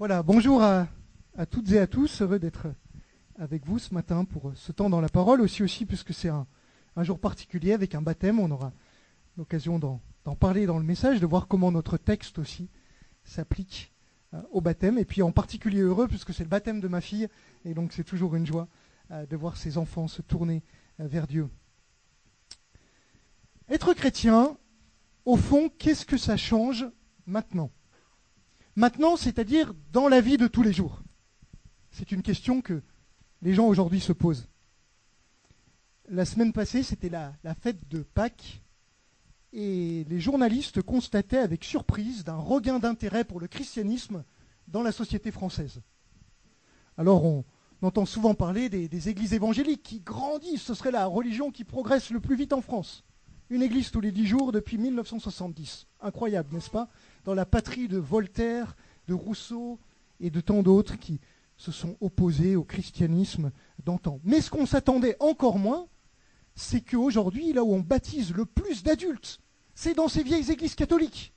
Voilà, bonjour à toutes et à tous, heureux d'être avec vous ce matin pour ce temps dans la parole, aussi puisque c'est un jour particulier avec un baptême, on aura l'occasion d'en parler dans le message, de voir comment notre texte aussi s'applique au baptême, et puis en particulier heureux puisque c'est le baptême de ma fille, et donc c'est toujours une joie de voir ses enfants se tourner vers Dieu. Être chrétien, au fond, qu'est-ce que ça change maintenant ? Maintenant, c'est-à-dire dans la vie de tous les jours. C'est une question que les gens aujourd'hui se posent. La semaine passée, c'était la fête de Pâques, et les journalistes constataient avec surprise d'un regain d'intérêt pour le christianisme dans la société française. Alors on entend souvent parler des églises évangéliques qui grandissent, ce serait la religion qui progresse le plus vite en France. Une église tous les 10 jours depuis 1970. Incroyable, n'est-ce pas ? Dans la patrie de Voltaire, de Rousseau et de tant d'autres qui se sont opposés au christianisme d'antan. Mais ce qu'on s'attendait encore moins, c'est qu'aujourd'hui, là où on baptise le plus d'adultes, c'est dans ces vieilles églises catholiques.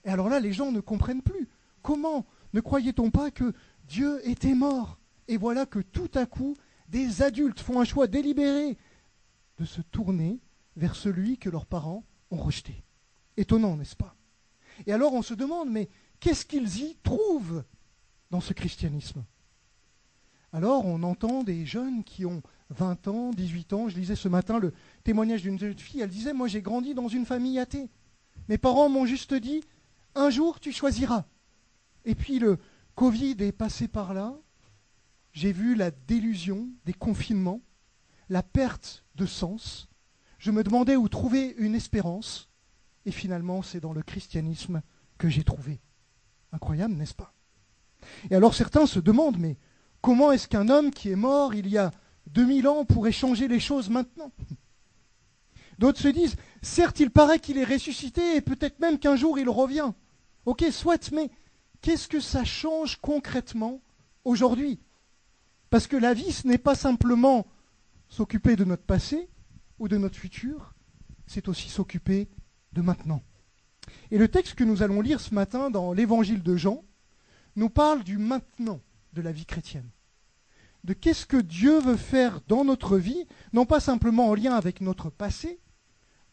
Et alors là, les gens ne comprennent plus. Comment ne croyait-on pas que Dieu était mort ? Et voilà que tout à coup, des adultes font un choix délibéré de se tourner vers celui que leurs parents ont rejeté. Étonnant, n'est-ce pas ? Et alors on se demande, mais qu'est-ce qu'ils y trouvent dans ce christianisme ? Alors on entend des jeunes qui ont 20 ans, 18 ans. Je lisais ce matin le témoignage d'une jeune fille. Elle disait, moi j'ai grandi dans une famille athée. Mes parents m'ont juste dit, un jour tu choisiras. Et puis le Covid est passé par là. J'ai vu la délusion des confinements, la perte de sens. Je me demandais où trouver une espérance. Et finalement, c'est dans le christianisme que j'ai trouvé. Incroyable, n'est-ce pas ? Et alors certains se demandent, mais comment est-ce qu'un homme qui est mort il y a 2000 ans pourrait changer les choses maintenant ? D'autres se disent, certes, il paraît qu'il est ressuscité et peut-être même qu'un jour il revient. Ok, soit, mais qu'est-ce que ça change concrètement aujourd'hui ? Parce que la vie, ce n'est pas simplement s'occuper de notre passé ou de notre futur, c'est aussi s'occuper de maintenant. Et le texte que nous allons lire ce matin dans l'évangile de Jean nous parle du maintenant de la vie chrétienne. De qu'est-ce que Dieu veut faire dans notre vie, non pas simplement en lien avec notre passé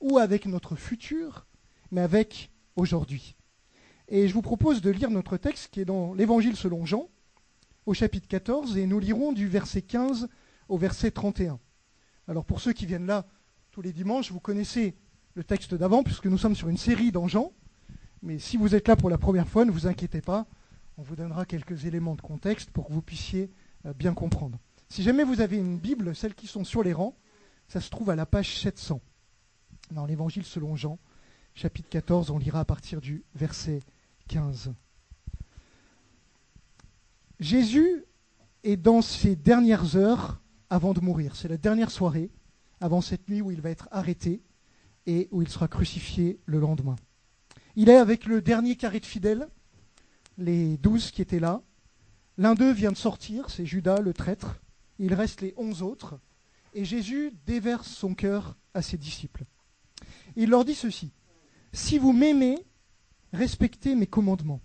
ou avec notre futur, mais avec aujourd'hui. Et je vous propose de lire notre texte qui est dans l'évangile selon Jean, au chapitre 14, et nous lirons du verset 15 au verset 31. Alors pour ceux qui viennent là tous les dimanches, vous connaissez le texte d'avant, puisque nous sommes sur une série dans Jean. Mais si vous êtes là pour la première fois, ne vous inquiétez pas, on vous donnera quelques éléments de contexte pour que vous puissiez bien comprendre. Si jamais vous avez une Bible, celles qui sont sur les rangs, ça se trouve à la page 700. Dans l'évangile selon Jean, chapitre 14, on lira à partir du verset 15. Jésus est dans ses dernières heures avant de mourir. C'est la dernière soirée, avant cette nuit où il va être arrêté et où il sera crucifié le lendemain. Il est avec le dernier carré de fidèles, les 12 qui étaient là. L'un d'eux vient de sortir, c'est Judas le traître. Il reste les 11 autres. Et Jésus déverse son cœur à ses disciples. Il leur dit ceci, « Si vous m'aimez, respectez mes commandements.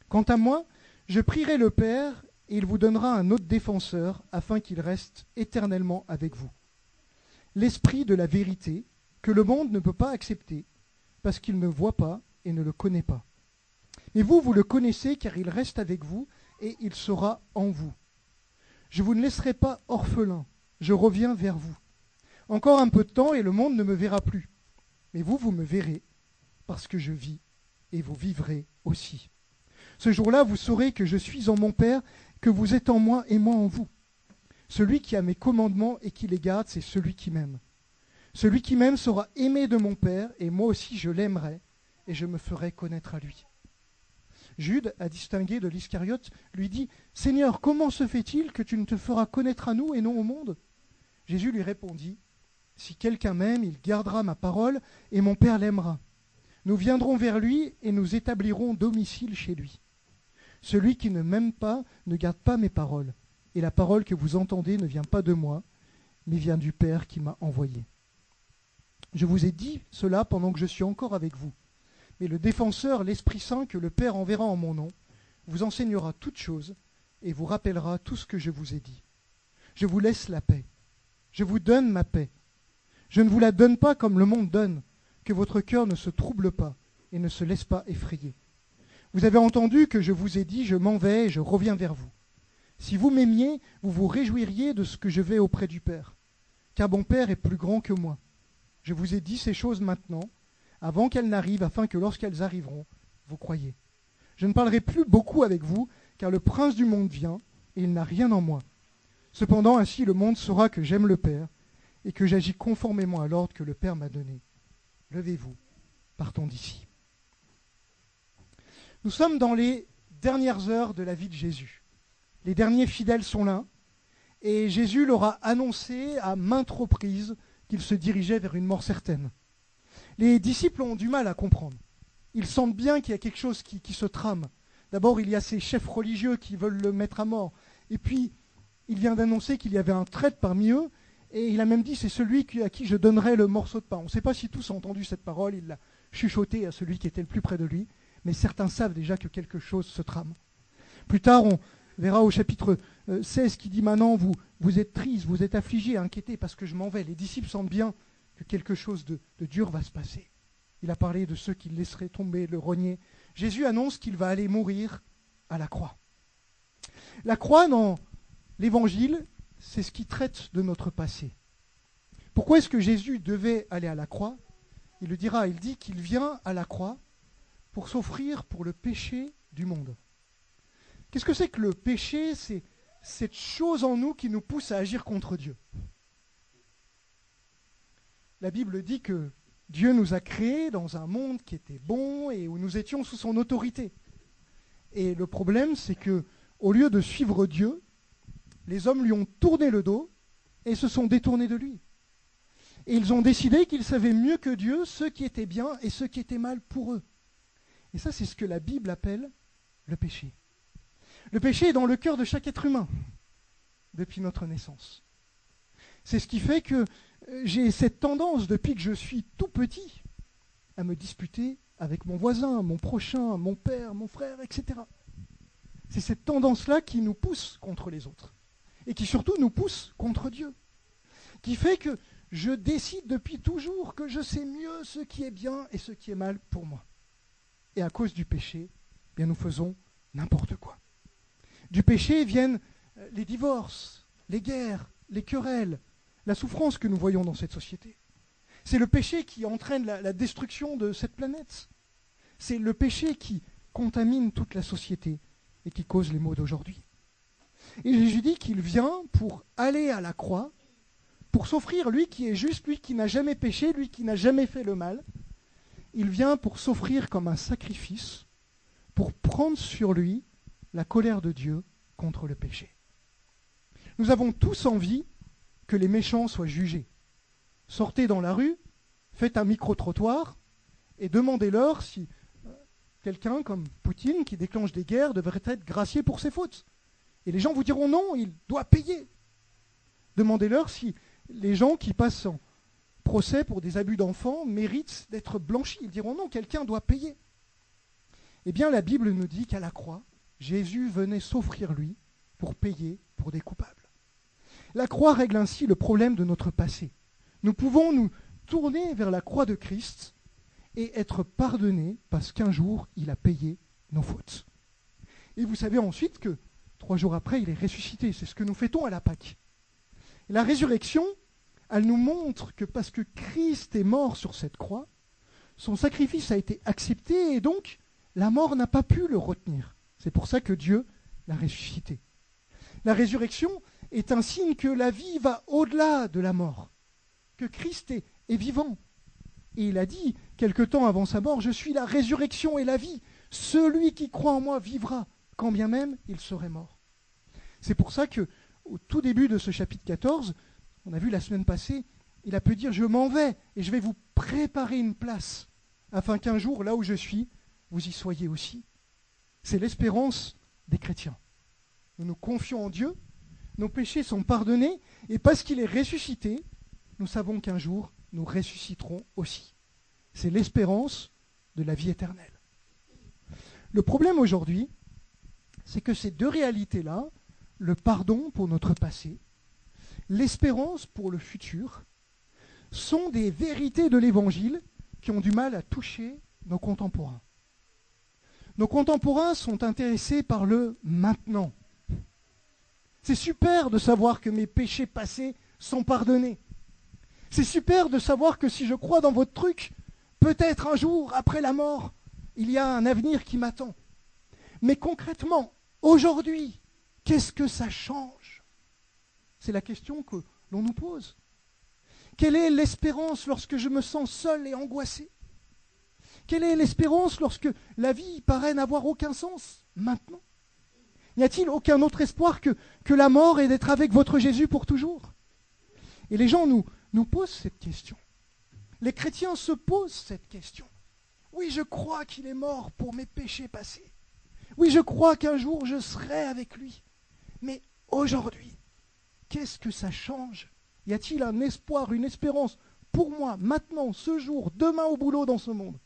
Quant à moi, je prierai le Père et il vous donnera un autre défenseur afin qu'il reste éternellement avec vous. L'esprit de la vérité que le monde ne peut pas accepter parce qu'il ne voit pas et ne le connaît pas. Mais vous, vous le connaissez car il reste avec vous et il sera en vous. Je vous ne laisserai pas orphelin, je reviens vers vous. Encore un peu de temps et le monde ne me verra plus. Mais vous, vous me verrez parce que je vis et vous vivrez aussi. Ce jour-là, vous saurez que je suis en mon Père, que vous êtes en moi et moi en vous. Celui qui a mes commandements et qui les garde, c'est celui qui m'aime. Celui qui m'aime sera aimé de mon Père, et moi aussi je l'aimerai, et je me ferai connaître à lui. » Jude, à distinguer de l'Iscariote, lui dit, « Seigneur, comment se fait-il que tu ne te feras connaître à nous et non au monde ?» Jésus lui répondit, « Si quelqu'un m'aime, il gardera ma parole, et mon Père l'aimera. Nous viendrons vers lui, et nous établirons domicile chez lui. Celui qui ne m'aime pas ne garde pas mes paroles, et la parole que vous entendez ne vient pas de moi, mais vient du Père qui m'a envoyé. Je vous ai dit cela pendant que je suis encore avec vous. Mais le défenseur, l'Esprit Saint que le Père enverra en mon nom, vous enseignera toutes choses et vous rappellera tout ce que je vous ai dit. Je vous laisse la paix. Je vous donne ma paix. Je ne vous la donne pas comme le monde donne, que votre cœur ne se trouble pas et ne se laisse pas effrayer. Vous avez entendu que je vous ai dit, je m'en vais et je reviens vers vous. Si vous m'aimiez, vous vous réjouiriez de ce que je vais auprès du Père, car mon Père est plus grand que moi. Je vous ai dit ces choses maintenant, avant qu'elles n'arrivent, afin que lorsqu'elles arriveront, vous croyiez. Je ne parlerai plus beaucoup avec vous, car le prince du monde vient, et il n'a rien en moi. Cependant, ainsi le monde saura que j'aime le Père, et que j'agis conformément à l'ordre que le Père m'a donné. Levez-vous, partons d'ici. Nous sommes dans les dernières heures de la vie de Jésus. Les derniers fidèles sont là, et Jésus leur a annoncé à maintes reprises qu'il se dirigeait vers une mort certaine. Les disciples ont du mal à comprendre. Ils sentent bien qu'il y a quelque chose qui se trame. D'abord, il y a ces chefs religieux qui veulent le mettre à mort. Et puis, il vient d'annoncer qu'il y avait un traître parmi eux, et il a même dit, c'est celui à qui je donnerai le morceau de pain. On ne sait pas si tous ont entendu cette parole, il l'a chuchoté à celui qui était le plus près de lui, mais certains savent déjà que quelque chose se trame. Plus tard, on verra au chapitre 16 qui dit, maintenant vous êtes tristes, vous êtes affligés, inquiétés parce que je m'en vais. Les disciples sentent bien que quelque chose de dur va se passer. Il a parlé de ceux qui le laisseraient tomber, le renier. Jésus annonce qu'il va aller mourir à la croix. La croix, dans l'Évangile, c'est ce qui traite de notre passé. Pourquoi est-ce que Jésus devait aller à la croix? Il le dira, il dit qu'il vient à la croix pour s'offrir pour le péché du monde. Qu'est-ce que c'est que le péché? C'est cette chose en nous qui nous pousse à agir contre Dieu. La Bible dit que Dieu nous a créés dans un monde qui était bon et où nous étions sous son autorité. Et le problème, c'est que, au lieu de suivre Dieu, les hommes lui ont tourné le dos et se sont détournés de lui. Et ils ont décidé qu'ils savaient mieux que Dieu ce qui était bien et ce qui était mal pour eux. Et ça, c'est ce que la Bible appelle le péché. Le péché est dans le cœur de chaque être humain, depuis notre naissance. C'est ce qui fait que j'ai cette tendance, depuis que je suis tout petit, à me disputer avec mon voisin, mon prochain, mon père, mon frère, etc. C'est cette tendance-là qui nous pousse contre les autres, et qui surtout nous pousse contre Dieu, qui fait que je décide depuis toujours que je sais mieux ce qui est bien et ce qui est mal pour moi. Et à cause du péché, bien nous faisons n'importe quoi. Du péché viennent les divorces, les guerres, les querelles, la souffrance que nous voyons dans cette société. C'est le péché qui entraîne la destruction de cette planète. C'est le péché qui contamine toute la société et qui cause les maux d'aujourd'hui. Et Jésus dit qu'il vient pour aller à la croix, pour s'offrir, lui qui est juste, lui qui n'a jamais péché, lui qui n'a jamais fait le mal. Il vient pour s'offrir comme un sacrifice, pour prendre sur lui la colère de Dieu contre le péché. Nous avons tous envie que les méchants soient jugés. Sortez dans la rue, faites un micro-trottoir et demandez-leur si quelqu'un comme Poutine, qui déclenche des guerres, devrait être gracié pour ses fautes. Et les gens vous diront non, il doit payer. Demandez-leur si les gens qui passent en procès pour des abus d'enfants méritent d'être blanchis. Ils diront non, quelqu'un doit payer. Eh bien, la Bible nous dit qu'à la croix, Jésus venait s'offrir lui pour payer pour des coupables. La croix règle ainsi le problème de notre passé. Nous pouvons nous tourner vers la croix de Christ et être pardonnés parce qu'un jour, il a payé nos fautes. Et vous savez ensuite que 3 jours après, il est ressuscité. C'est ce que nous fêtons à la Pâque. Et la résurrection, elle nous montre que parce que Christ est mort sur cette croix, son sacrifice a été accepté et donc la mort n'a pas pu le retenir. C'est pour ça que Dieu l'a ressuscité. La résurrection est un signe que la vie va au-delà de la mort, que Christ est vivant. Et il a dit, quelque temps avant sa mort, « Je suis la résurrection et la vie. Celui qui croit en moi vivra, quand bien même il serait mort. » C'est pour ça que, au tout début de ce chapitre 14, on a vu la semaine passée, il a pu dire « Je m'en vais et je vais vous préparer une place, afin qu'un jour, là où je suis, vous y soyez aussi. » C'est l'espérance des chrétiens. Nous nous confions en Dieu, nos péchés sont pardonnés, et parce qu'il est ressuscité, nous savons qu'un jour, nous ressusciterons aussi. C'est l'espérance de la vie éternelle. Le problème aujourd'hui, c'est que ces deux réalités-là, le pardon pour notre passé, l'espérance pour le futur, sont des vérités de l'Évangile qui ont du mal à toucher nos contemporains. Nos contemporains sont intéressés par le maintenant. C'est super de savoir que mes péchés passés sont pardonnés. C'est super de savoir que si je crois dans votre truc, peut-être un jour, après la mort, il y a un avenir qui m'attend. Mais concrètement, aujourd'hui, qu'est-ce que ça change? C'est la question que l'on nous pose. Quelle est l'espérance lorsque je me sens seul et angoissé? Quelle est l'espérance lorsque la vie paraît n'avoir aucun sens maintenant? N'y a-t-il aucun autre espoir que la mort et d'être avec votre Jésus pour toujours? Et les gens nous posent cette question. Les chrétiens se posent cette question. Oui, je crois qu'il est mort pour mes péchés passés. Oui, je crois qu'un jour je serai avec lui. Mais aujourd'hui, qu'est-ce que ça change? Y a-t-il un espoir, une espérance pour moi, maintenant, ce jour, demain au boulot dans ce monde?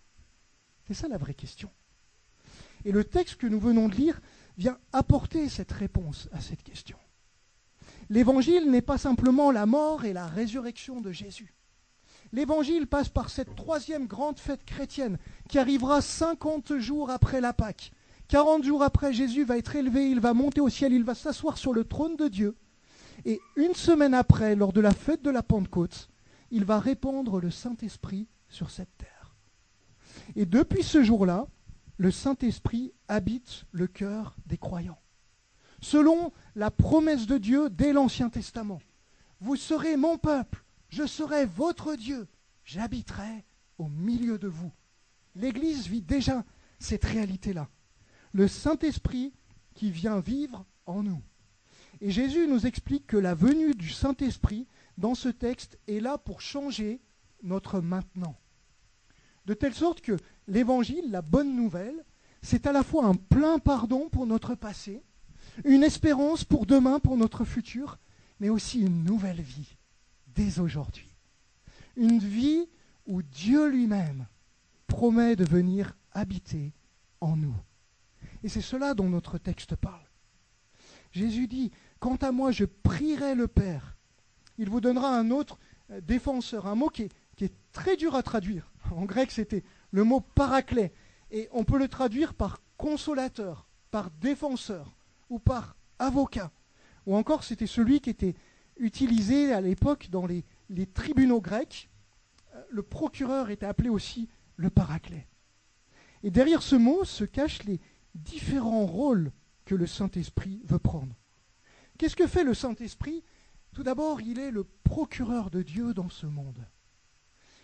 C'est ça la vraie question. Et le texte que nous venons de lire vient apporter cette réponse à cette question. L'évangile n'est pas simplement la mort et la résurrection de Jésus. L'évangile passe par cette troisième grande fête chrétienne qui arrivera 50 jours après la Pâque. 40 jours après, Jésus va être élevé, il va monter au ciel, il va s'asseoir sur le trône de Dieu. Et une semaine après, lors de la fête de la Pentecôte, il va répandre le Saint-Esprit sur cette terre. Et depuis ce jour-là, le Saint-Esprit habite le cœur des croyants. Selon la promesse de Dieu dès l'Ancien Testament, vous serez mon peuple, je serai votre Dieu, j'habiterai au milieu de vous. L'Église vit déjà cette réalité-là. Le Saint-Esprit qui vient vivre en nous. Et Jésus nous explique que la venue du Saint-Esprit dans ce texte est là pour changer notre maintenant. De telle sorte que l'Évangile, la bonne nouvelle, c'est à la fois un plein pardon pour notre passé, une espérance pour demain, pour notre futur, mais aussi une nouvelle vie, dès aujourd'hui. Une vie où Dieu lui-même promet de venir habiter en nous. Et c'est cela dont notre texte parle. Jésus dit, « Quant à moi, je prierai le Père. Il vous donnera un autre défenseur. » Un mot qui est très dur à traduire. En grec, c'était le mot paraclet. Et on peut le traduire par consolateur, par défenseur ou par avocat. Ou encore, c'était celui qui était utilisé à l'époque dans les tribunaux grecs. Le procureur était appelé aussi le paraclet. Et derrière ce mot se cachent les différents rôles que le Saint-Esprit veut prendre. Qu'est-ce que fait le Saint-Esprit? Tout d'abord, il est le procureur de Dieu dans ce monde.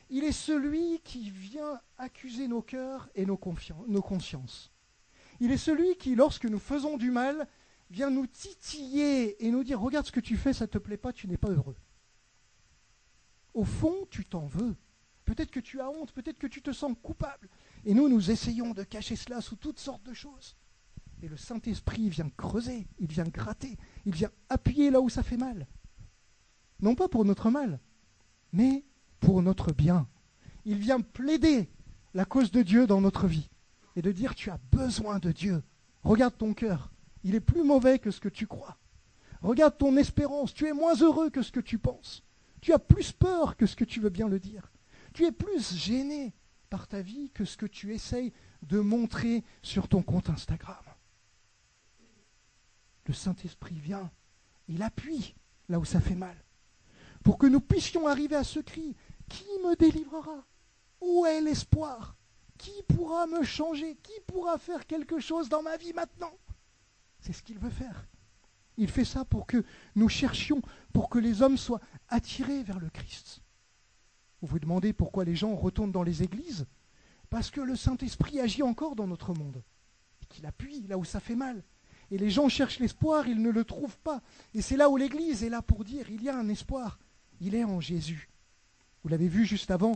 Il est celui qui vient accuser nos cœurs et nos consciences. Il est celui qui, lorsque nous faisons du mal, vient nous titiller et nous dire « Regarde ce que tu fais, ça ne te plaît pas, tu n'es pas heureux. » Au fond, tu t'en veux. Peut-être que tu as honte, peut-être que tu te sens coupable. Et nous essayons de cacher cela sous toutes sortes de choses. Et le Saint-Esprit vient creuser, il vient gratter, il vient appuyer là où ça fait mal. Non pas pour notre mal, mais pour notre bien. Il vient plaider la cause de Dieu dans notre vie et de dire tu as besoin de Dieu. Regarde ton cœur, il est plus mauvais que ce que tu crois. Regarde ton espérance, tu es moins heureux que ce que tu penses. Tu as plus peur que ce que tu veux bien le dire. Tu es plus gêné par ta vie que ce que tu essayes de montrer sur ton compte Instagram. Le Saint-Esprit vient, il appuie là où ça fait mal, pour que nous puissions arriver à ce cri, qui me délivrera? Où est l'espoir? Qui pourra me changer? Qui pourra faire quelque chose dans ma vie maintenant? C'est ce qu'il veut faire. Il fait ça pour que nous cherchions, pour que les hommes soient attirés vers le Christ. Vous vous demandez pourquoi les gens retournent dans les églises? Parce que le Saint-Esprit agit encore dans notre monde, et qu'il appuie là où ça fait mal. Et les gens cherchent l'espoir, ils ne le trouvent pas. Et c'est là où l'Église est là pour dire, il y a un espoir, il est en Jésus. Vous l'avez vu juste avant,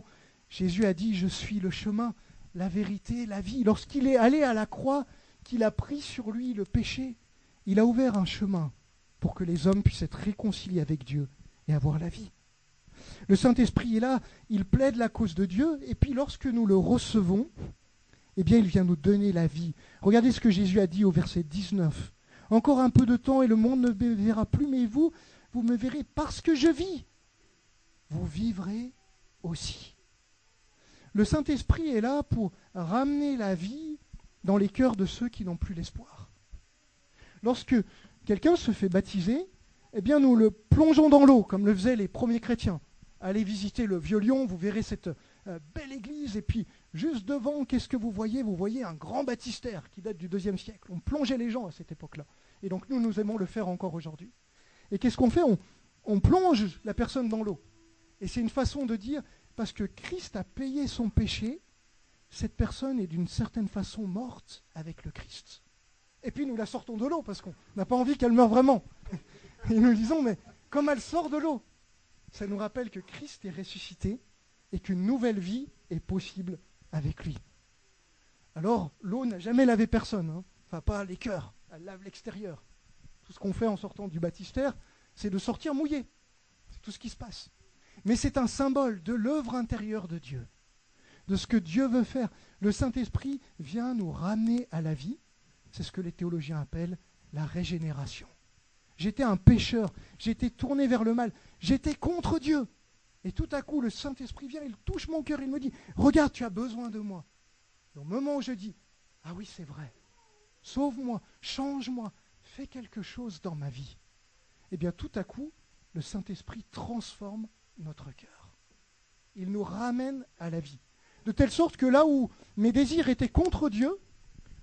Jésus a dit, je suis le chemin, la vérité, la vie. Lorsqu'il est allé à la croix, qu'il a pris sur lui le péché, il a ouvert un chemin pour que les hommes puissent être réconciliés avec Dieu et avoir la vie. Le Saint-Esprit est là, il plaide la cause de Dieu, et puis lorsque nous le recevons, eh bien il vient nous donner la vie. Regardez ce que Jésus a dit au verset 19 Encore un peu de temps et le monde ne me verra plus, mais vous me verrez parce que je vis. Vous vivrez aussi. Le Saint-Esprit est là pour ramener la vie dans les cœurs de ceux qui n'ont plus l'espoir. Lorsque quelqu'un se fait baptiser, eh bien nous le plongeons dans l'eau, comme le faisaient les premiers chrétiens. Allez visiter le Vieux-Lyon, vous verrez cette belle église, et puis juste devant, qu'est-ce que vous voyez ? Vous voyez un grand baptistère qui date du IIe siècle. On plongeait les gens à cette époque-là. Et donc nous aimons le faire encore aujourd'hui. Et qu'est-ce qu'on fait ? On plonge la personne dans l'eau. Et c'est une façon de dire, parce que Christ a payé son péché, cette personne est d'une certaine façon morte avec le Christ. Et puis nous la sortons de l'eau, parce qu'on n'a pas envie qu'elle meure vraiment. Et nous disons, mais comme elle sort de l'eau, ça nous rappelle que Christ est ressuscité et qu'une nouvelle vie est possible avec lui. Alors, l'eau n'a jamais lavé personne, hein. Enfin pas les cœurs, elle lave l'extérieur. Tout ce qu'on fait en sortant du baptistère, c'est de sortir mouillé. C'est tout ce qui se passe. Mais c'est un symbole de l'œuvre intérieure de Dieu, de ce que Dieu veut faire. Le Saint-Esprit vient nous ramener à la vie. C'est ce que les théologiens appellent la régénération. J'étais un pécheur, j'étais tourné vers le mal, j'étais contre Dieu. Et tout à coup, le Saint-Esprit vient, il touche mon cœur, il me dit, regarde, tu as besoin de moi. Et au moment où je dis, ah oui, c'est vrai, sauve-moi, change-moi, fais quelque chose dans ma vie. Eh bien, tout à coup, le Saint-Esprit transforme notre cœur. Il nous ramène à la vie. De telle sorte que là où mes désirs étaient contre Dieu,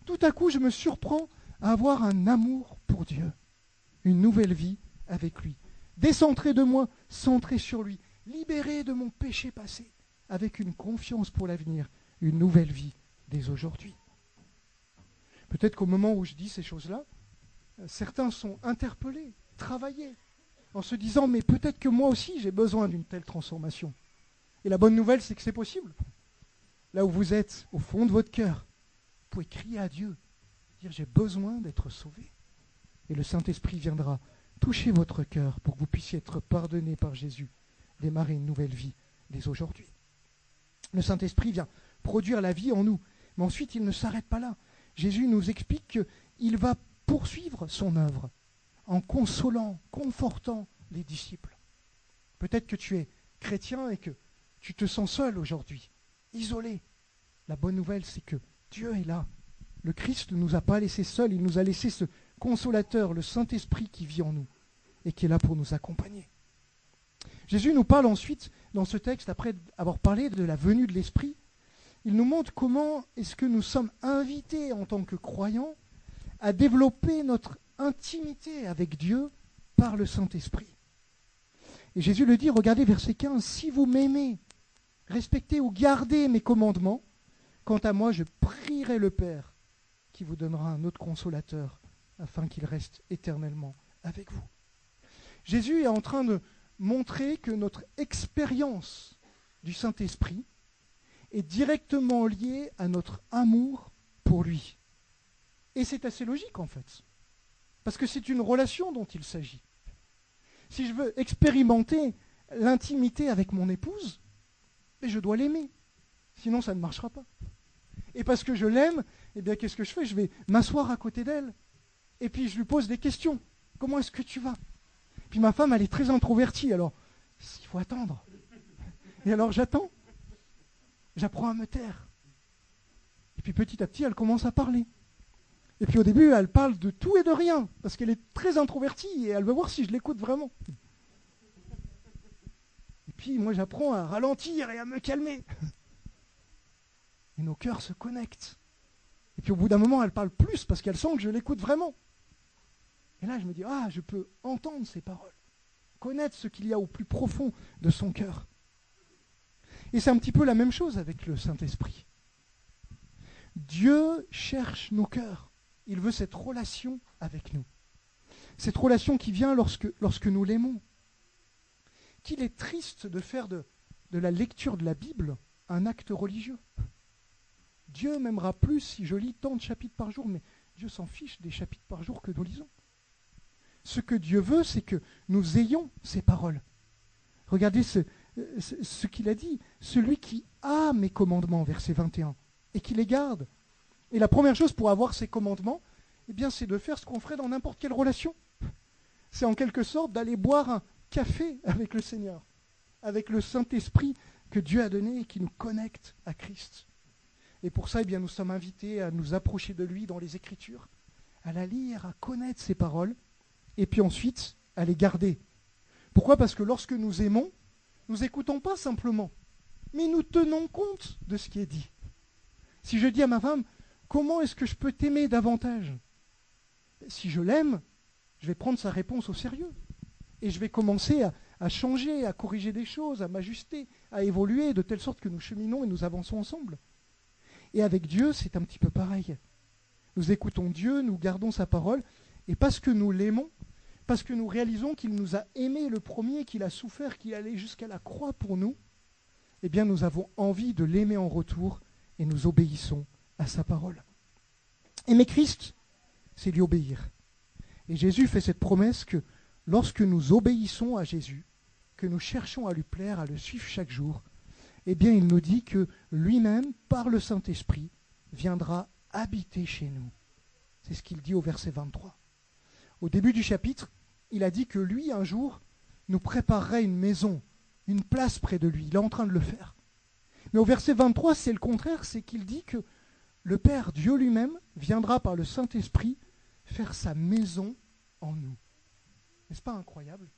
tout à coup, je me surprends à avoir un amour pour Dieu. Une nouvelle vie avec lui. Décentré de moi, centré sur lui. Libéré de mon péché passé, avec une confiance pour l'avenir, une nouvelle vie dès aujourd'hui. Peut-être qu'au moment où je dis ces choses-là, certains sont interpellés, travaillés, en se disant, mais peut-être que moi aussi j'ai besoin d'une telle transformation. Et la bonne nouvelle, c'est que c'est possible. Là où vous êtes, au fond de votre cœur, vous pouvez crier à Dieu, dire, j'ai besoin d'être sauvé. Et le Saint-Esprit viendra toucher votre cœur pour que vous puissiez être pardonné par Jésus, démarrer une nouvelle vie dès aujourd'hui. Le Saint-Esprit vient produire la vie en nous, mais ensuite il ne s'arrête pas là. Jésus nous explique qu'il va poursuivre son œuvre en consolant, confortant les disciples. Peut-être que tu es chrétien et que tu te sens seul aujourd'hui, isolé. La bonne nouvelle, c'est que Dieu est là. Le Christ ne nous a pas laissés seuls, il nous a laissé ce consolateur, le Saint-Esprit qui vit en nous et qui est là pour nous accompagner. Jésus nous parle ensuite, dans ce texte, après avoir parlé de la venue de l'Esprit, il nous montre comment est-ce que nous sommes invités en tant que croyants à développer notre intimité avec Dieu par le Saint-Esprit. Et Jésus le dit, regardez verset 15, « Si vous m'aimez, respectez ou gardez mes commandements, quant à moi, je prierai le Père qui vous donnera un autre consolateur afin qu'il reste éternellement avec vous. » Jésus est en train de montrer que notre expérience du Saint-Esprit est directement liée à notre amour pour lui. Et c'est assez logique en fait, parce que c'est une relation dont il s'agit. Si je veux expérimenter l'intimité avec mon épouse, je dois l'aimer, sinon ça ne marchera pas. Et parce que je l'aime, eh bien qu'est-ce que je fais ? Je vais m'asseoir à côté d'elle, et puis je lui pose des questions. Comment est-ce que tu vas ? Puis ma femme, elle est très introvertie, alors il faut attendre. Et alors j'attends. J'apprends à me taire. Et puis petit à petit, elle commence à parler. Et puis au début, elle parle de tout et de rien, parce qu'elle est très introvertie et elle veut voir si je l'écoute vraiment. Et puis moi, j'apprends à ralentir et à me calmer. Et nos cœurs se connectent. Et puis au bout d'un moment, elle parle plus parce qu'elle sent que je l'écoute vraiment. Et là, je me dis, je peux entendre ses paroles, connaître ce qu'il y a au plus profond de son cœur. Et c'est un petit peu la même chose avec le Saint-Esprit. Dieu cherche nos cœurs. Il veut cette relation avec nous. Cette relation qui vient lorsque nous l'aimons. Qu'il est triste de faire de la lecture de la Bible un acte religieux. Dieu m'aimera plus si je lis tant de chapitres par jour, mais Dieu s'en fiche des chapitres par jour que nous lisons. Ce que Dieu veut, c'est que nous ayons ces paroles. Regardez ce qu'il a dit. Celui qui a mes commandements, verset 21, et qui les garde. Et la première chose pour avoir ces commandements, eh bien c'est de faire ce qu'on ferait dans n'importe quelle relation. C'est en quelque sorte d'aller boire un café avec le Seigneur, avec le Saint-Esprit que Dieu a donné et qui nous connecte à Christ. Et pour ça, eh bien, nous sommes invités à nous approcher de lui dans les Écritures, à la lire, à connaître ses paroles, et puis ensuite à les garder. Pourquoi ? Parce que lorsque nous aimons, nous n'écoutons pas simplement, mais nous tenons compte de ce qui est dit. Si je dis à ma femme, comment est-ce que je peux t'aimer davantage ? Si je l'aime, je vais prendre sa réponse au sérieux. Et je vais commencer à changer, à corriger des choses, à m'ajuster, à évoluer, de telle sorte que nous cheminons et nous avançons ensemble. Et avec Dieu, c'est un petit peu pareil. Nous écoutons Dieu, nous gardons sa parole, et parce que nous l'aimons, parce que nous réalisons qu'il nous a aimés le premier, qu'il a souffert, qu'il allait jusqu'à la croix pour nous, eh bien nous avons envie de l'aimer en retour et nous obéissons à sa parole. Aimer Christ, c'est lui obéir. Et Jésus fait cette promesse que lorsque nous obéissons à Jésus, que nous cherchons à lui plaire, à le suivre chaque jour, eh bien il nous dit que lui-même, par le Saint-Esprit, viendra habiter chez nous. C'est ce qu'il dit au verset 23. Au début du chapitre, il a dit que lui, un jour, nous préparerait une maison, une place près de lui. Il est en train de le faire. Mais au verset 23, c'est le contraire, c'est qu'il dit que le Père, Dieu lui-même, viendra par le Saint-Esprit faire sa maison en nous. N'est-ce pas incroyable ?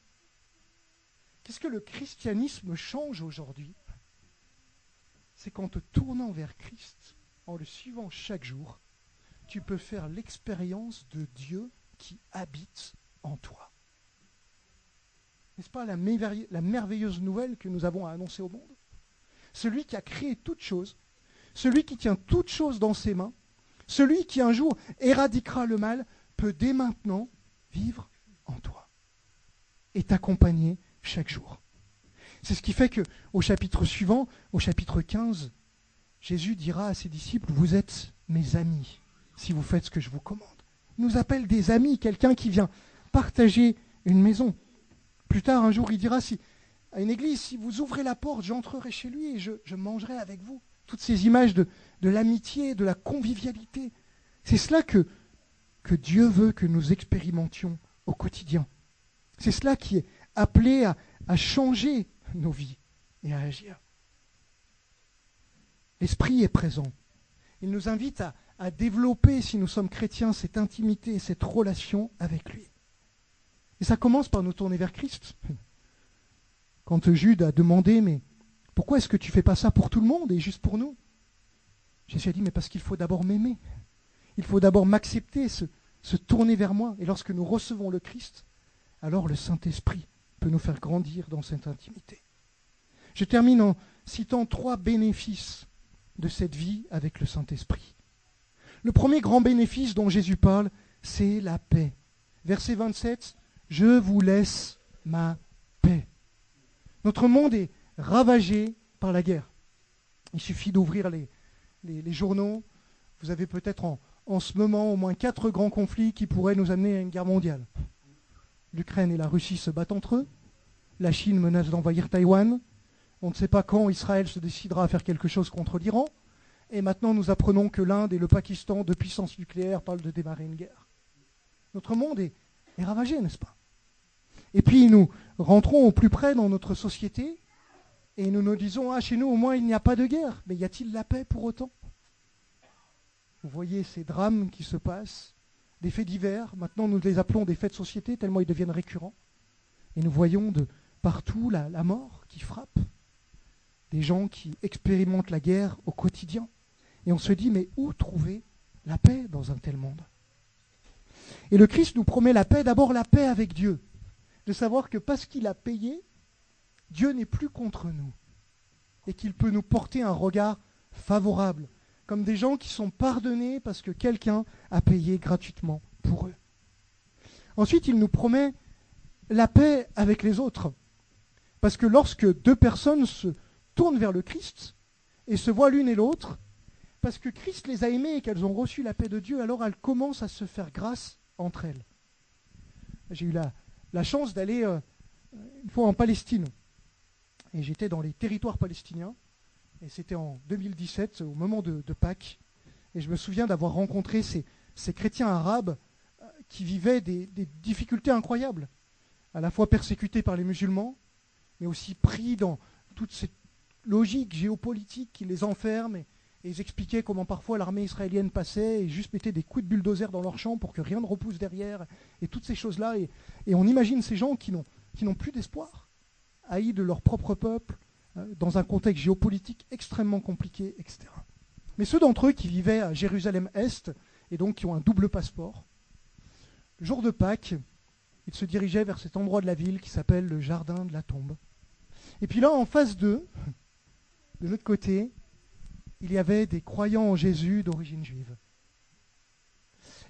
Qu'est-ce que le christianisme change aujourd'hui ? C'est qu'en te tournant vers Christ, en le suivant chaque jour, tu peux faire l'expérience de Dieu qui habite en toi. N'est-ce pas la merveilleuse nouvelle que nous avons à annoncer au monde ? Celui qui a créé toutes choses, celui qui tient toutes choses dans ses mains, celui qui un jour éradiquera le mal, peut dès maintenant vivre en toi et t'accompagner chaque jour. C'est ce qui fait qu'au chapitre suivant, au chapitre 15, Jésus dira à ses disciples, vous êtes mes amis si vous faites ce que je vous commande. Il nous appelle des amis, quelqu'un qui vient partager une maison. Plus tard, un jour, il dira à une église, si vous ouvrez la porte, j'entrerai chez lui et je mangerai avec vous. Toutes ces images de l'amitié, de la convivialité. C'est cela que Dieu veut que nous expérimentions au quotidien. C'est cela qui est appelé à changer nos vies et à agir. L'Esprit est présent. Il nous invite à développer, si nous sommes chrétiens, cette intimité, cette relation avec lui. Et ça commence par nous tourner vers Christ. Quand Jude a demandé, mais pourquoi est-ce que tu ne fais pas ça pour tout le monde et juste pour nous ? Jésus a dit, mais parce qu'il faut d'abord m'aimer. Il faut d'abord m'accepter, se tourner vers moi. Et lorsque nous recevons le Christ, alors le Saint-Esprit peut nous faire grandir dans cette intimité. Je termine en citant 3 bénéfices de cette vie avec le Saint-Esprit. Le premier grand bénéfice dont Jésus parle, c'est la paix. Verset 27, « Je vous laisse ma paix ». Notre monde est ravagé par la guerre. Il suffit d'ouvrir les journaux. Vous avez peut-être en ce moment au moins 4 grands conflits qui pourraient nous amener à une guerre mondiale. L'Ukraine et la Russie se battent entre eux. La Chine menace d'envahir Taïwan. On ne sait pas quand Israël se décidera à faire quelque chose contre l'Iran. Et maintenant, nous apprenons que l'Inde et le Pakistan, de puissance nucléaire, parlent de démarrer une guerre. Notre monde est ravagé, n'est-ce pas ? Et puis, nous rentrons au plus près dans notre société et nous nous disons, chez nous, au moins, il n'y a pas de guerre. Mais y a-t-il la paix pour autant ? Vous voyez ces drames qui se passent, des faits divers. Maintenant, nous les appelons des faits de société, tellement ils deviennent récurrents. Et nous voyons de partout la mort qui frappe, des gens qui expérimentent la guerre au quotidien. Et on se dit, mais où trouver la paix dans un tel monde ? Et le Christ nous promet la paix, d'abord la paix avec Dieu. De savoir que parce qu'il a payé, Dieu n'est plus contre nous. Et qu'il peut nous porter un regard favorable, comme des gens qui sont pardonnés parce que quelqu'un a payé gratuitement pour eux. Ensuite, il nous promet la paix avec les autres. Parce que lorsque 2 personnes se tournent vers le Christ et se voient l'une et l'autre, parce que Christ les a aimées et qu'elles ont reçu la paix de Dieu, alors elles commencent à se faire grâce entre elles. J'ai eu la chance d'aller une fois en Palestine. Et j'étais dans les territoires palestiniens. Et c'était en 2017, au moment de Pâques. Et je me souviens d'avoir rencontré ces chrétiens arabes qui vivaient des difficultés incroyables, à la fois persécutés par les musulmans, mais aussi pris dans toute cette logique géopolitique qui les enferme. Et ils expliquaient comment parfois l'armée israélienne passait et juste mettait des coups de bulldozer dans leur champ pour que rien ne repousse derrière, et toutes ces choses-là. Et on imagine ces gens qui n'ont plus d'espoir, haïs de leur propre peuple, dans un contexte géopolitique extrêmement compliqué, etc. Mais ceux d'entre eux qui vivaient à Jérusalem-Est, et donc qui ont un double passeport, le jour de Pâques, ils se dirigeaient vers cet endroit de la ville qui s'appelle le Jardin de la Tombe. Et puis là, en face d'eux, de l'autre côté, il y avait des croyants en Jésus d'origine juive.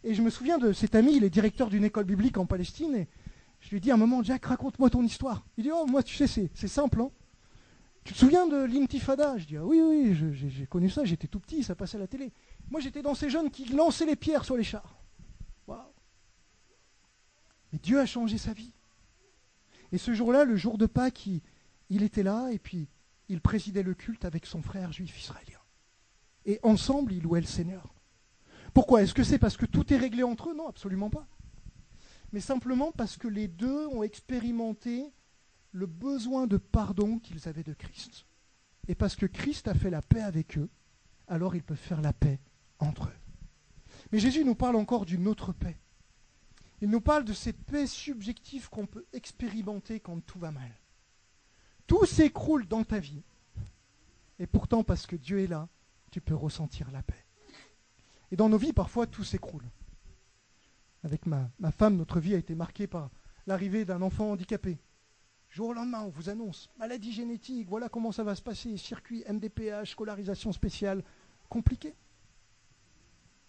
Et je me souviens de cet ami, il est directeur d'une école biblique en Palestine, et je lui ai dit à un moment, Jack, raconte-moi ton histoire. Il dit, oh, moi, tu sais, c'est simple. Hein. Tu te souviens de l'Intifada? Je dis, ah, oui, j'ai connu ça, j'étais tout petit, ça passait à la télé. Moi, j'étais dans ces jeunes qui lançaient les pierres sur les chars. Waouh. Mais Dieu a changé sa vie. Et ce jour-là, le jour de Pâques, il était là, et puis il présidait le culte avec son frère juif israélien. Et ensemble, ils louaient le Seigneur. Pourquoi? Est-ce que c'est parce que tout est réglé entre eux? Non, absolument pas. Mais simplement parce que les deux ont expérimenté le besoin de pardon qu'ils avaient de Christ. Et parce que Christ a fait la paix avec eux, alors ils peuvent faire la paix entre eux. Mais Jésus nous parle encore d'une autre paix. Il nous parle de cette paix subjective qu'on peut expérimenter quand tout va mal. Tout s'écroule dans ta vie. Et pourtant, parce que Dieu est là, tu peux ressentir la paix. Et dans nos vies, parfois, tout s'écroule. Avec ma femme, notre vie a été marquée par l'arrivée d'un enfant handicapé. Jour au lendemain, on vous annonce maladie génétique, voilà comment ça va se passer, circuit MDPH, scolarisation spéciale, compliqué.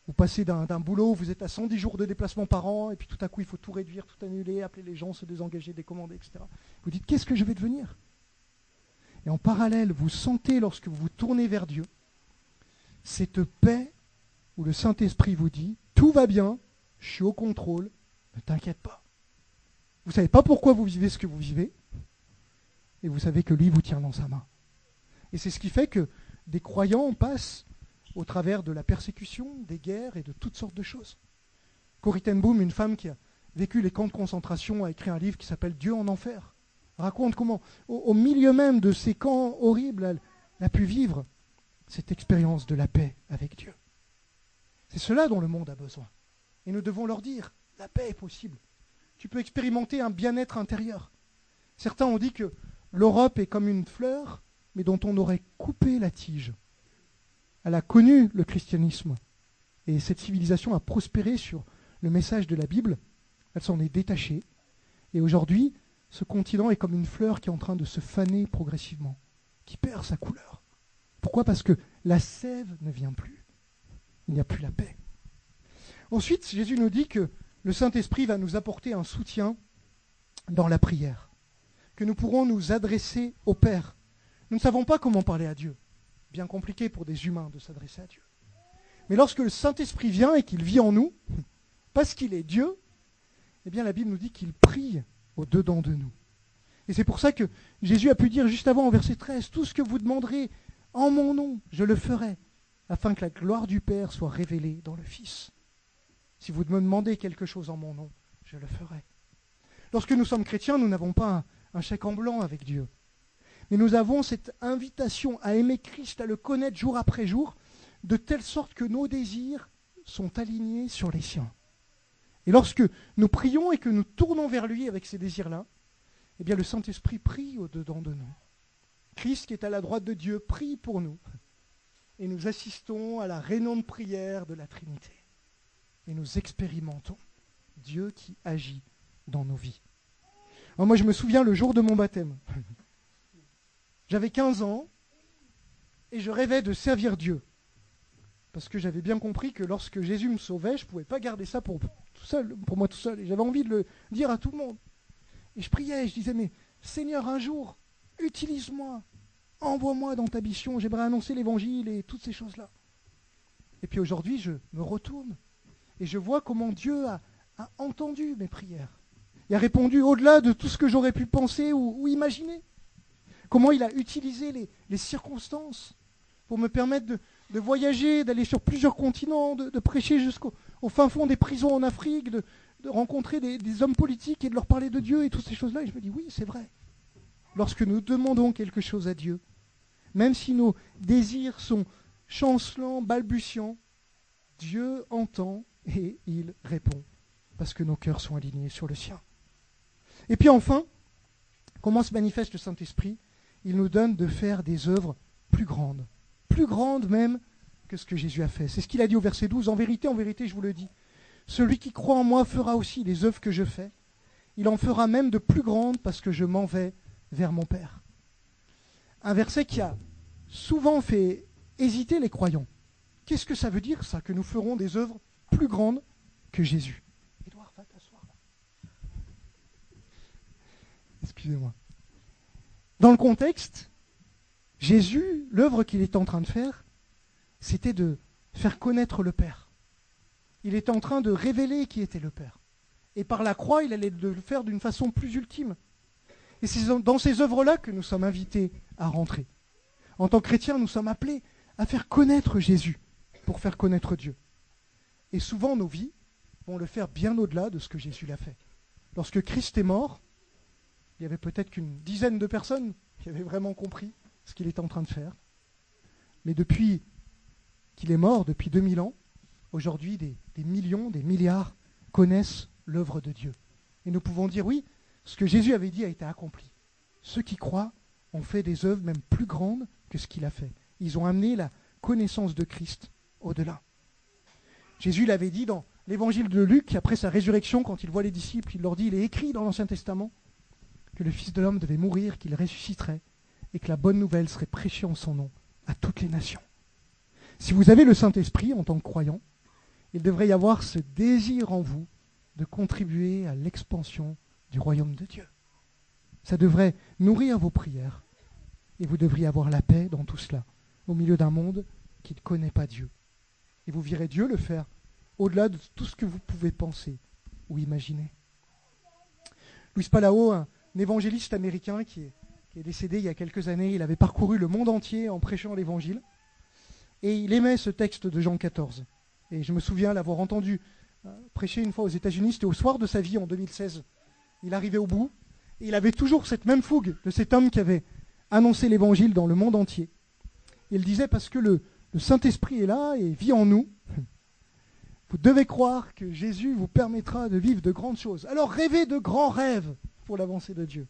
Vous passez d'un boulot, vous êtes à 110 jours de déplacement par an, et puis tout à coup, il faut tout réduire, tout annuler, appeler les gens, se désengager, décommander, etc. Vous dites, qu'est-ce que je vais devenir? Et en parallèle, vous sentez, lorsque vous vous tournez vers Dieu, cette paix où le Saint-Esprit vous dit, tout va bien, je suis au contrôle, ne t'inquiète pas. Vous ne savez pas pourquoi vous vivez ce que vous vivez, et vous savez que lui vous tient dans sa main. Et c'est ce qui fait que des croyants passent au travers de la persécution, des guerres et de toutes sortes de choses. Corrie ten Boom, une femme qui a vécu les camps de concentration, a écrit un livre qui s'appelle Dieu en enfer. Raconte comment, au milieu même de ces camps horribles, elle a pu vivre cette expérience de la paix avec Dieu. C'est cela dont le monde a besoin. Et nous devons leur dire, la paix est possible. Tu peux expérimenter un bien-être intérieur. Certains ont dit que l'Europe est comme une fleur, mais dont on aurait coupé la tige. Elle a connu le christianisme, et cette civilisation a prospéré sur le message de la Bible. Elle s'en est détachée, et aujourd'hui, ce continent est comme une fleur qui est en train de se faner progressivement, qui perd sa couleur. Pourquoi? Parce que la sève ne vient plus. Il n'y a plus la paix. Ensuite, Jésus nous dit que le Saint-Esprit va nous apporter un soutien dans la prière, que nous pourrons nous adresser au Père. Nous ne savons pas comment parler à Dieu. Bien compliqué pour des humains de s'adresser à Dieu. Mais lorsque le Saint-Esprit vient et qu'il vit en nous, parce qu'il est Dieu, eh bien la Bible nous dit qu'il prie au-dedans de nous. Et c'est pour ça que Jésus a pu dire juste avant, au verset 13, « Tout ce que vous demanderez en mon nom, je le ferai, afin que la gloire du Père soit révélée dans le Fils. Si vous me demandez quelque chose en mon nom, je le ferai. » Lorsque nous sommes chrétiens, nous n'avons pas un chèque en blanc avec Dieu. Mais nous avons cette invitation à aimer Christ, à le connaître jour après jour, de telle sorte que nos désirs sont alignés sur les siens. Et lorsque nous prions et que nous tournons vers lui avec ces désirs-là, eh bien le Saint-Esprit prie au-dedans de nous. Christ qui est à la droite de Dieu prie pour nous. Et nous assistons à la réunion de prière de la Trinité. Et nous expérimentons Dieu qui agit dans nos vies. Alors moi je me souviens le jour de mon baptême. J'avais 15 ans et je rêvais de servir Dieu. Parce que j'avais bien compris que lorsque Jésus me sauvait, je ne pouvais pas garder ça pour moi tout seul. Et j'avais envie de le dire à tout le monde. Et je priais et je disais, mais Seigneur, un jour, utilise-moi, envoie-moi dans ta mission, j'aimerais annoncer l'évangile et toutes ces choses-là. Et puis aujourd'hui, je me retourne et je vois comment Dieu a entendu mes prières. Il a répondu au-delà de tout ce que j'aurais pu penser ou imaginer. Comment il a utilisé les circonstances pour me permettre de voyager, d'aller sur plusieurs continents, de prêcher jusqu'aux au fin fond des prisons en Afrique, de rencontrer des hommes politiques et de leur parler de Dieu et toutes ces choses-là. Et je me dis, oui, c'est vrai. Lorsque nous demandons quelque chose à Dieu, même si nos désirs sont chancelants, balbutiants, Dieu entend et il répond, parce que nos cœurs sont alignés sur le sien. Et puis enfin, comment se manifeste le Saint-Esprit? Il nous donne de faire des œuvres plus grandes même que ce que Jésus a fait. C'est ce qu'il a dit au verset 12. En vérité, je vous le dis, celui qui croit en moi fera aussi les œuvres que je fais. Il en fera même de plus grandes parce que je m'en vais vers mon Père. Un verset qui a souvent fait hésiter les croyants. Qu'est-ce que ça veut dire, ça, que nous ferons des œuvres plus grandes que Jésus? Édouard, va t'asseoir là. Excusez-moi. Dans le contexte, Jésus, l'œuvre qu'il est en train de faire, c'était de faire connaître le Père. Il était en train de révéler qui était le Père. Et par la croix, il allait le faire d'une façon plus ultime. Et c'est dans ces œuvres-là que nous sommes invités à rentrer. En tant que chrétiens, nous sommes appelés à faire connaître Jésus pour faire connaître Dieu. Et souvent, nos vies vont le faire bien au-delà de ce que Jésus l'a fait. Lorsque Christ est mort, il y avait peut-être qu'une dizaine de personnes qui avaient vraiment compris ce qu'il était en train de faire. Mais depuis qu'il est mort, depuis 2000 ans, aujourd'hui, des millions, des milliards connaissent l'œuvre de Dieu. Et nous pouvons dire, oui, ce que Jésus avait dit a été accompli. Ceux qui croient ont fait des œuvres même plus grandes que ce qu'il a fait. Ils ont amené la connaissance de Christ au-delà. Jésus l'avait dit dans l'évangile de Luc, après sa résurrection, quand il voit les disciples, il leur dit, il est écrit dans l'Ancien Testament que le Fils de l'homme devait mourir, qu'il ressusciterait, et que la bonne nouvelle serait prêchée en son nom à toutes les nations. Si vous avez le Saint-Esprit en tant que croyant, il devrait y avoir ce désir en vous de contribuer à l'expansion du royaume de Dieu. Ça devrait nourrir vos prières, et vous devriez avoir la paix dans tout cela, au milieu d'un monde qui ne connaît pas Dieu. Et vous verrez Dieu le faire au-delà de tout ce que vous pouvez penser ou imaginer. Luis Palau, un évangéliste américain qui est décédé il y a quelques années, il avait parcouru le monde entier en prêchant l'évangile, et il aimait ce texte de Jean 14. Et je me souviens l'avoir entendu prêcher une fois aux États-Unis, c'était au soir de sa vie en 2016. Il arrivait au bout, et il avait toujours cette même fougue de cet homme qui avait annoncé l'évangile dans le monde entier. Il disait, parce que le Saint-Esprit est là et vit en nous, vous devez croire que Jésus vous permettra de vivre de grandes choses. Alors rêvez de grands rêves pour l'avancée de Dieu.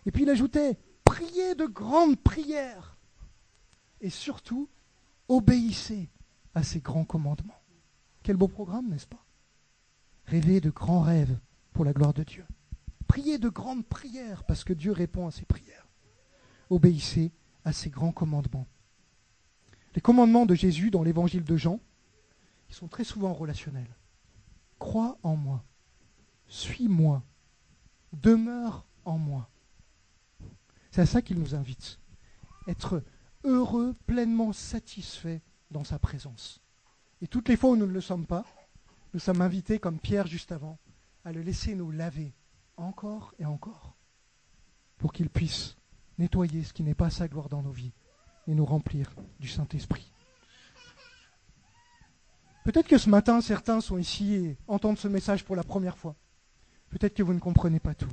Et puis il ajoutait, priez de grandes prières. Et surtout, obéissez à ses grands commandements. Quel beau programme, n'est-ce pas? Rêvez de grands rêves pour la gloire de Dieu. Priez de grandes prières parce que Dieu répond à ses prières. Obéissez à ses grands commandements. Les commandements de Jésus dans l'évangile de Jean, ils sont très souvent relationnels. Crois en moi, suis-moi, demeure en moi. C'est à ça qu'il nous invite. Être heureux, pleinement satisfait dans sa présence. Et toutes les fois où nous ne le sommes pas, nous sommes invités, comme Pierre juste avant, à le laisser nous laver encore et encore, pour qu'il puisse nettoyer ce qui n'est pas sa gloire dans nos vies et nous remplir du Saint-Esprit. Peut-être que ce matin, certains sont ici et entendent ce message pour la première fois. Peut-être que vous ne comprenez pas tout.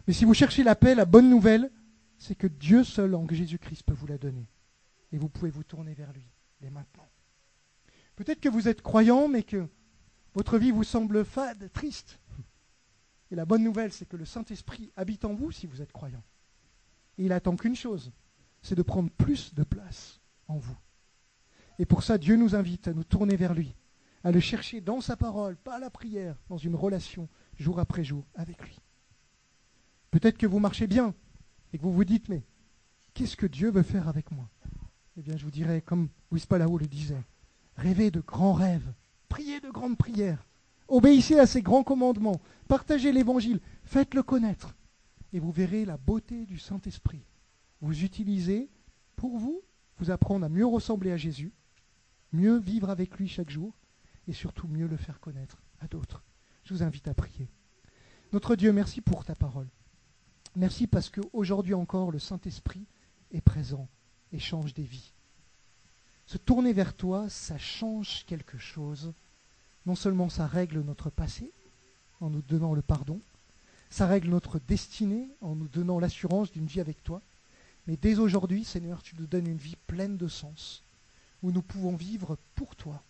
Mais si vous cherchez la paix, la bonne nouvelle, c'est que Dieu seul, en Jésus-Christ, peut vous la donner. Et vous pouvez vous tourner vers lui, dès maintenant. Peut-être que vous êtes croyant, mais que votre vie vous semble fade, triste. Et la bonne nouvelle, c'est que le Saint-Esprit habite en vous si vous êtes croyant. Et il attend qu'une chose, c'est de prendre plus de place en vous. Et pour ça, Dieu nous invite à nous tourner vers lui, à le chercher dans sa parole, pas à la prière, dans une relation jour après jour avec lui. Peut-être que vous marchez bien et que vous vous dites, mais qu'est-ce que Dieu veut faire avec moi? Eh bien, je vous dirais, comme Luis Palau le disait, rêvez de grands rêves, priez de grandes prières, obéissez à ses grands commandements, partagez l'évangile, faites-le connaître, et vous verrez la beauté du Saint-Esprit. Vous utilisez pour vous apprendre à mieux ressembler à Jésus, mieux vivre avec lui chaque jour, et surtout mieux le faire connaître à d'autres. Je vous invite à prier. Notre Dieu, merci pour ta parole. Merci parce qu'aujourd'hui encore, le Saint-Esprit est présent et change des vies. Se tourner vers toi, ça change quelque chose. non seulement ça règle notre passé en nous donnant le pardon, ça règle notre destinée en nous donnant l'assurance d'une vie avec toi, mais dès aujourd'hui, Seigneur, tu nous donnes une vie pleine de sens, où nous pouvons vivre pour toi,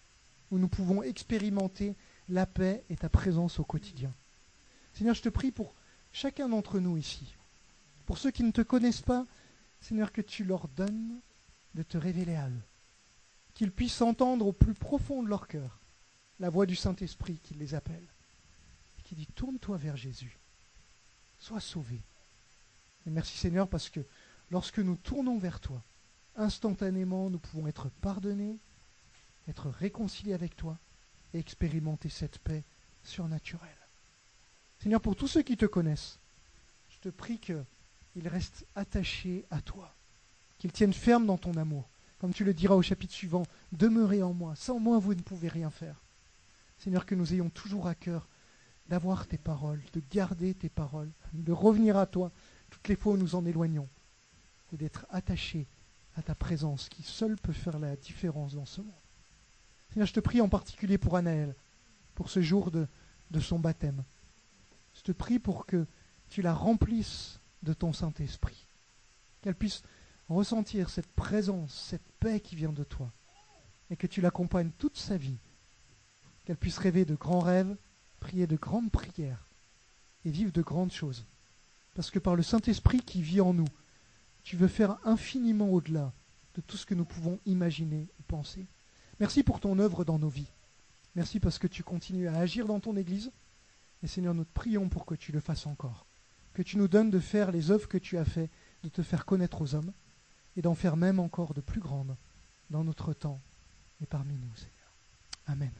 où nous pouvons expérimenter la paix et ta présence au quotidien. Seigneur, je te prie pour chacun d'entre nous ici, pour ceux qui ne te connaissent pas, Seigneur, que tu leur donnes de te révéler à eux, qu'ils puissent entendre au plus profond de leur cœur la voix du Saint-Esprit qui les appelle, et qui dit « Tourne-toi vers Jésus, sois sauvé ». Et merci Seigneur parce que lorsque nous tournons vers toi, instantanément nous pouvons être pardonnés, être réconciliés avec toi et expérimenter cette paix surnaturelle. Seigneur, pour tous ceux qui te connaissent, je te prie qu'ils restent attachés à toi, qu'ils tiennent ferme dans ton amour. Comme tu le diras au chapitre suivant, demeurez en moi, sans moi vous ne pouvez rien faire. Seigneur, que nous ayons toujours à cœur d'avoir tes paroles, de garder tes paroles, de revenir à toi toutes les fois où nous en éloignons, et d'être attachés à ta présence qui seule peut faire la différence dans ce monde. Seigneur, je te prie en particulier pour Anaëlle, pour ce jour de son baptême. Je te prie pour que tu la remplisses de ton Saint-Esprit, qu'elle puisse ressentir cette présence, cette paix qui vient de toi, et que tu l'accompagnes toute sa vie, qu'elle puisse rêver de grands rêves, prier de grandes prières, et vivre de grandes choses. Parce que par le Saint-Esprit qui vit en nous, tu veux faire infiniment au-delà de tout ce que nous pouvons imaginer ou penser. Merci pour ton œuvre dans nos vies. Merci parce que tu continues à agir dans ton Église. Et Seigneur, nous te prions pour que tu le fasses encore. Que tu nous donnes de faire les œuvres que tu as faites, de te faire connaître aux hommes, et d'en faire même encore de plus grandes dans notre temps et parmi nous, Seigneur. Amen.